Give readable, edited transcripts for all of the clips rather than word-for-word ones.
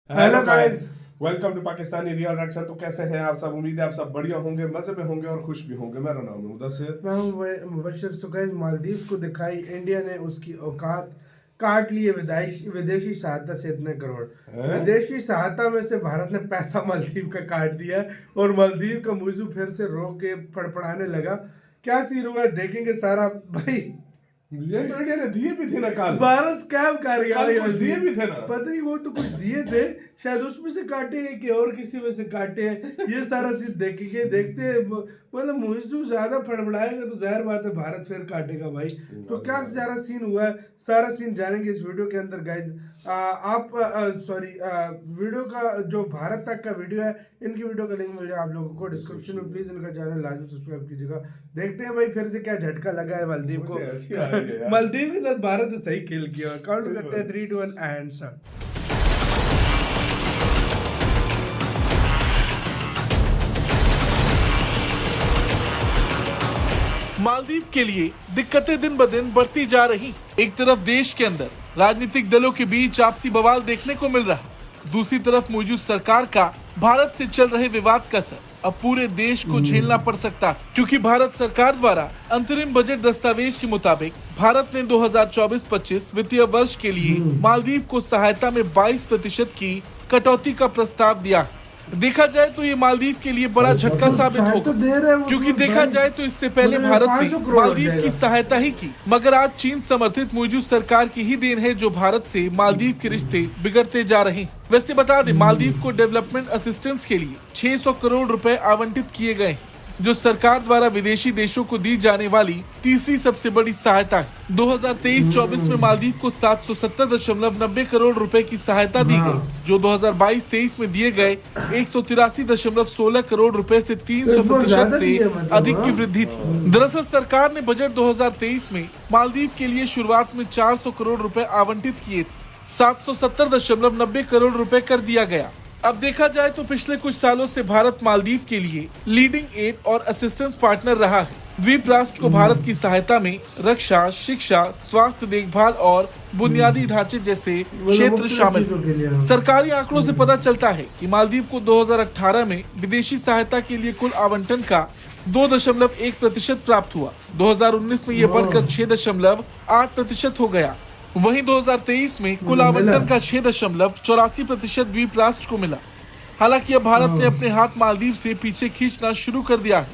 Hello guys, welcome to Pakistani real reaction. तो कैसे हैं आप सब? उम्मीद है आप सब बढ़िया होंगे, मजे में होंगे और खुश भी होंगे। मेरा नाम है मुदस्सिर। मैं हूं मुबशर। सो गाइस, मालदीव को दिखाई इंडिया ने उसकी औकात, काट लिए विदेशी सहायता से इतने करोड़। विदेशी सहायता में से भारत ने पैसा मालदीव का काट दिया और मालदीव का मौजू फिर से रो के फड़फड़ाने लगा। क्या सीन हुआ देखेंगे सारा भाई। ये तो इंडिया ने दिए भी थे ना कल। भारत स्कैम कर रहा है, कुछ दिए भी थे ना। पता नहीं, वो तो कुछ दिए थे शायद, उसमें से काटे हैं कि और किसी में से काटे हैं। ये सारा सीन देखेंगे, देखते हैं। मतलब मौजू ज्यादा फड़फड़ाएगा तो जाहिर बात है भारत फिर काटेगा भाई। तो क्या सारा सीन हुआ है, सारा सीन जानेंगे इस वीडियो के अंदर गाइज। आप वीडियो का जो भारत तक का वीडियो है, इनकी वीडियो का लिंक मिल जाए आप लोगों को डिस्क्रिप्शन में। प्लीज इनका चैनल लाजमी सब्सक्राइब कीजिएगा। देखते हैं भाई फिर से क्या झटका लगा है मालदीव को। मालदीव के साथ भारत ने सही खेल किया। काउंट करते हैं 3, 2, 1 एंड स्टार्ट। मालदीव के लिए दिक्कतें दिन ब दिन बढ़ती जा रही। एक तरफ देश के अंदर राजनीतिक दलों के बीच आपसी बवाल देखने को मिल रहा, दूसरी तरफ मौजूद सरकार का भारत से चल रहे विवाद का असर अब पूरे देश को झेलना पड़ सकता है, क्योंकि भारत सरकार द्वारा अंतरिम बजट दस्तावेज के मुताबिक भारत ने 2024-25 वित्तीय वर्ष के लिए मालदीव को सहायता में 22% की कटौती का प्रस्ताव दिया। देखा जाए तो ये मालदीव के लिए बड़ा झटका साबित होगा, क्योंकि देखा जाए तो इससे पहले भारत ने मालदीव की सहायता ही की, मगर आज चीन समर्थित मौजूद सरकार की ही देन है जो भारत से मालदीव के रिश्ते बिगड़ते जा रहे हैं। वैसे बता दें, मालदीव को डेवलपमेंट असिस्टेंस के लिए 600 करोड़ रुपए आवंटित किए गए, जो सरकार द्वारा विदेशी देशों को दी जाने वाली तीसरी सबसे बड़ी सहायता है। 2023-24 में मालदीव को 770.90 करोड़ रुपए की सहायता दी गई, जो 2022-23 में दिए गए 183.16 करोड़ रुपए से 300% से अधिक की वृद्धि थी। दरअसल सरकार ने बजट 2023 में मालदीव के लिए शुरुआत में 400 करोड़ रुपए आवंटित किए थे, 770.90 करोड़ रुपए कर दिया गया। अब देखा जाए तो पिछले कुछ सालों से भारत मालदीव के लिए लीडिंग एड और असिस्टेंस पार्टनर रहा है। द्वीप राष्ट्र को भारत की सहायता में रक्षा, शिक्षा, स्वास्थ्य देखभाल और बुनियादी ढांचे जैसे क्षेत्र शामिल हैं। सरकारी आंकड़ों से पता चलता है कि मालदीव को 2018 में विदेशी सहायता के लिए कुल आवंटन का 2.1% प्राप्त हुआ। 2019 में ये बढ़कर 6.8% हो गया। वहीं 2023 में कुल आवंटन का 6.84% द्वीप राष्ट्र को मिला। हालांकि अब भारत ने अपने हाथ मालदीव से पीछे खींचना शुरू कर दिया है।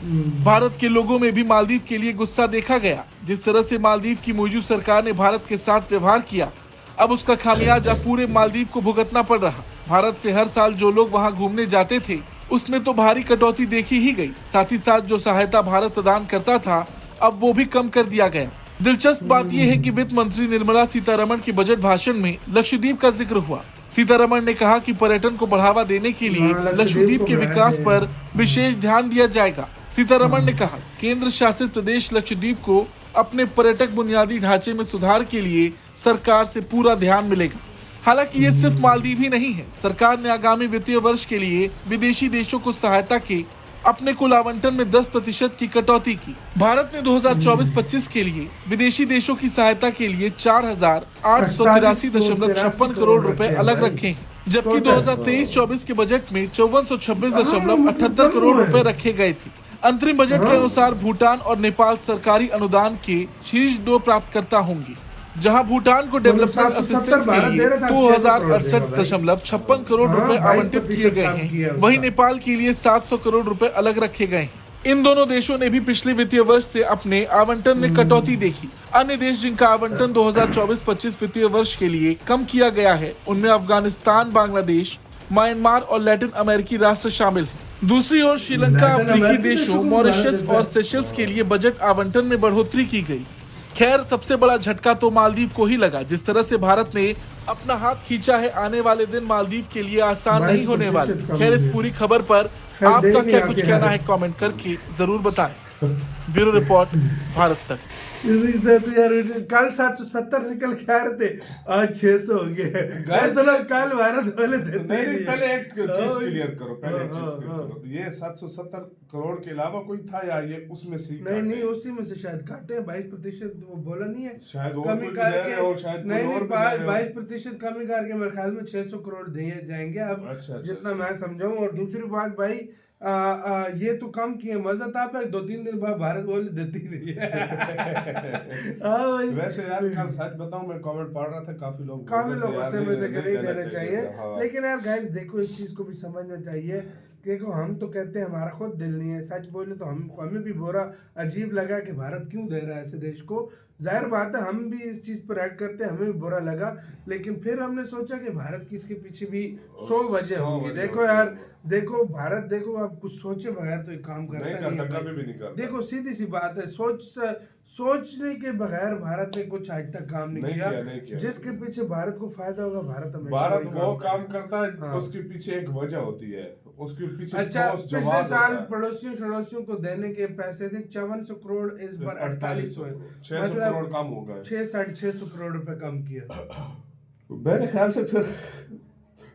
भारत के लोगों में भी मालदीव के लिए गुस्सा देखा गया। जिस तरह से मालदीव की मौजूद सरकार ने भारत के साथ व्यवहार किया, अब उसका खामियाजा पूरे मालदीव को भुगतना पड़ रहा। भारत से हर साल जो लोग वहाँ घूमने जाते थे, उसमें तो भारी कटौती देखी ही गई। साथ ही साथ जो सहायता भारत प्रदान करता था, अब वो भी कम कर दिया गया। दिलचस्प बात यह है कि वित्त मंत्री निर्मला सीतारमण के बजट भाषण में लक्षद्वीप का जिक्र हुआ। सीतारमण ने कहा कि पर्यटन को बढ़ावा देने के लिए लक्षद्वीप के विकास पर विशेष ध्यान दिया जाएगा। सीतारमण ने कहा, केंद्र शासित प्रदेश लक्षद्वीप को अपने पर्यटक बुनियादी ढांचे में सुधार के लिए सरकार से पूरा ध्यान मिलेगा। हालांकि ये सिर्फ मालदीव ही नहीं है। सरकार ने आगामी वित्तीय वर्ष के लिए विदेशी देशों को सहायता के अपने कुल आवंटन में 10% की कटौती की। भारत ने 2024-25 के लिए विदेशी देशों की सहायता के लिए 4,883.56 करोड़ रुपए अलग रखे हैं, जबकि 2023-24 के बजट में 5426.78 करोड़ रुपए रखे गए थे। अंतरिम बजट के अनुसार भूटान और नेपाल सरकारी अनुदान के शीर्ष 2 प्राप्तकर्ता होंगे, जहां भूटान को डेवलपमेंट असिस्टेंस के लिए 2068.56 करोड़ रुपए आवंटित किए गए हैं। वहीं नेपाल के लिए 700 करोड़ रुपए अलग रखे गए हैं। इन दोनों देशों ने भी पिछले वित्तीय वर्ष से अपने आवंटन में कटौती देखी। अन्य देश जिनका आवंटन 2024-25 वित्तीय वर्ष के लिए कम किया गया है, उनमें अफगानिस्तान, बांग्लादेश, म्यांमार और लैटिन अमेरिकी राष्ट्र शामिल हैं। दूसरी ओर श्रीलंका, अफ्रीकी देशों मॉरिशस और सेशल्स के लिए बजट आवंटन में बढ़ोतरी की गई। खैर, सबसे बड़ा झटका तो मालदीव को ही लगा। जिस तरह से भारत ने अपना हाथ खींचा है, आने वाले दिन मालदीव के लिए आसान नहीं होने वाले। खैर, इस पूरी खबर पर आपका क्या कुछ कहना है, कमेंट करके जरूर बताएं। ब्यूरो रिपोर्ट, भारत तक। इसी से तो यार कल 770 निकल के आ रहे थे, आज 600 हो गए। ऐसा ना कल भारत वाले देते ही नहीं, नहीं। पहले एक चीज क्लियर करो, पहले एक चीज हाँ, क्लियर हाँ। करो, ये 770 करोड़ के अलावा कोई था या ये उसमें से ही नहीं काटे? नहीं, उसी में से शायद काटे 22%, वो बोला नहीं है शायद और कमी कोई भी दे रहे हो, शायद कोई नहीं और नहीं, भी दे रहे हो। 22% कमी करके मेरे ख्याल में 600 करोड़ दिए जाएंगे अब। अच्छा, जितना मैं समझाऊं। और दूसरी बात भाई, ये तो कम किए, मजा था पे 2-3 दिन बाद भारत बोले देती नहीं है। हाँ भाई। वैसे यार कल सच बताऊं, मैं कमेंट पढ़ रहा था, काफी लोग काफी बोल रहे थे लोगों यार, से मुझे नहीं देना चाहिए। हाँ। लेकिन यार गाइस देखो, इस चीज को भी समझना चाहिए। देखो हम तो कहते हैं हमारा खुद दिल नहीं है, सच बोले तो हमें भी बुरा अजीब लगा कि भारत क्यों दे रहा है ऐसे देश को। जाहिर बात है हम भी इस चीज पर ऐड करते हैं, हमें भी बुरा लगा। लेकिन फिर हमने सोचा कि भारत की इसके पीछे भी 100 वजह होंगी। देखो यार, देखो भारत, देखो आप कुछ सोचे बगैर तो एक काम करता नहीं नहीं करता, है कभी भी नहीं करता। देखो सीधी सी बात है, सोचने के बगैर भारत ने कुछ आज तक काम नहीं किया। जिसके पीछे भारत को फायदा होगा, भारत हमेशा भारत वही वो काम करता है, हाँ। उसके पीछे एक वजह होती है, उसके पीछे अच्छा, ठोस पिछले जवाब साल होता है। पड़ोसियों को देने के पैसे थे 5400 करोड़, इस बार 4800 है। 600 करोड़ कम हो गए। 600-650 करोड़ रुपए कम किया। मेरे ख्याल से फिर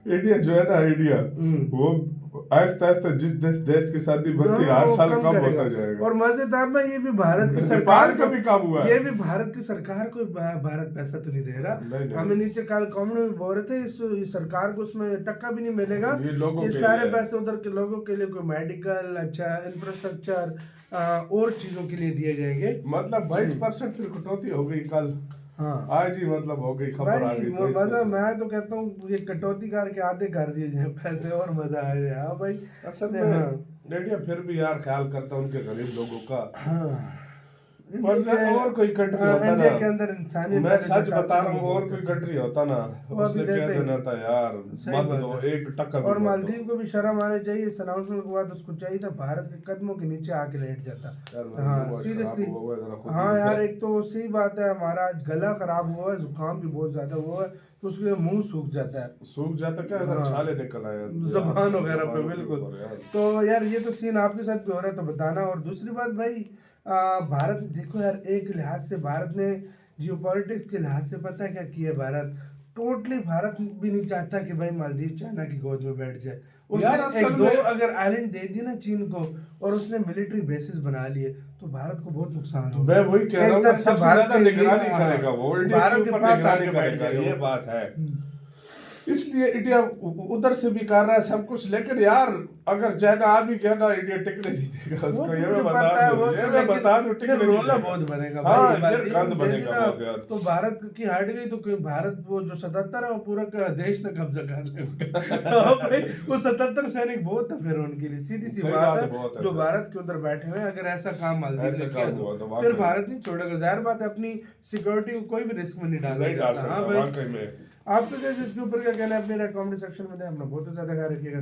इंडिया जो है ना, इंडिया वो आहिस्ता आहिस्ता जिस देश की शादी बनती है हर साल कम होता जाएगा। और मजेदार में ये भी भारत की नेपाल सरकार का भी काम हुआ है। ये भी भारत की सरकार को भारत पैसा तो नहीं दे रहा। नहीं। हमें नीचे कल कॉमेंट में बोल रहे थे इस सरकार को उसमें टक्का भी नहीं मिलेगा। ये लोगों ये के सारे लिए। पैसे उधर के लोगों के लिए, कोई मेडिकल, अच्छा इंफ्रास्ट्रक्चर और चीजों के लिए दिए जाएंगे। मतलब 22% फिर कटौती हो गई कल। हाँ आज ही मतलब हो गई, खबर आ भाई, गई। मजा मैं तो कहता हूँ ये कटौती करके आधे कर दिए जाए पैसे, और मजा आ जाए। हाँ भाई, असल में हाँ। इंडिया फिर भी यार ख्याल करता है उनके गरीब लोगों का। हाँ। और कोई कंट्री होता इंडिया ना, के अंदर इंसानियत, मैं सच बता रहा हूँ, और कोई कंट्री होता ना, वो अभी उसने कह देते देना था यार सही मत बात दो, है। एक टक्का भी और मत दो। मालदीव को भी शर्म आनी चाहिए। इस अनाउंसमेंट के बाद उसको चाहिए था भारत के कदमों के नीचे आके लेट जाता। यार हाँ वो सीरियसली। खराब हुआ है, जरा खुद हाँ ही यार, है। एक तो सही बात है, हमारा आज गला खराब हुआ है, जुकाम भी बहुत ज्यादा हुआ है, तो उसके मुंह सूख जाता है, सूख जाता क्या, इधर हाँ। छाले निकल आए जबान वगैरह पे, जबान के बिल्कुल। ऊपर यार। तो यार ये तो सीन आपके साथ भी हो रहा है, तो बताना। और दूसरी बात भाई, भारत देखो यार, एक लिहाज से भारत ने जियोपॉलिटिक्स के लिहाज से पता है क्या किया भारत? टोटली भारत भी नहीं चाहता कि भाई मालदीव चाइना की गोद में बैठ जाए। यार उसने असल एक दो में- अगर आइलैंड दे दी ना चीन को, और उसने मिलिट्री बेसिस बना लिए, तो भारत को बहुत नुकसान होगा। मैं वही कह रहा हूँ, एक तरफ से सबसे भारत ज्यादा के निगरानी लिए- करेगा वो, इंडिया भारत के के ऊपर पास निगरानी आके बैठ करेगा, जाएगा ये वो। बात है। इसलिए इंडिया उधर से भी कर रहा है सब कुछ। लेकिन यार अगर चाइना आ भी गया ना, इंडिया टिकने नहीं देगा उसको, ये मैं बता दूं, ये मैं बता दूं, टिकने नहीं रोला देगा। बहुत बनेगा हाँ, भाई, ये फिर बात गंद दे बनेगा दी ना, बहुत यार। तो भारत की हट गई तो कोई भारत वो जो 77 है वो पूरा का देश ने कब्जा कर लिया। हाँ भाई, वो 77 सैनिक बहुत है फिर उनके लिए, सीधी सी सही बात बात है, है। बहुत है जो फिर। भारत के उधर बैठे हुए हैं, अगर ऐसा काम मालदीव ऐसा ने किया काम हुआ तो तो वाकई फिर भारत नहीं छोड़ेगा। जाहिर बात है, अपनी सिक्योरिटी को कोई भी रिस्क में नहीं डाला नहीं डाल जाता। सकता हाँ भाई, वाकई में। आपको कैसे इसके ऊपर क्या कहना है, अपने कमेंट सेक्शन में दें। अपना बहुत ज्यादा ख्याल रखिएगा।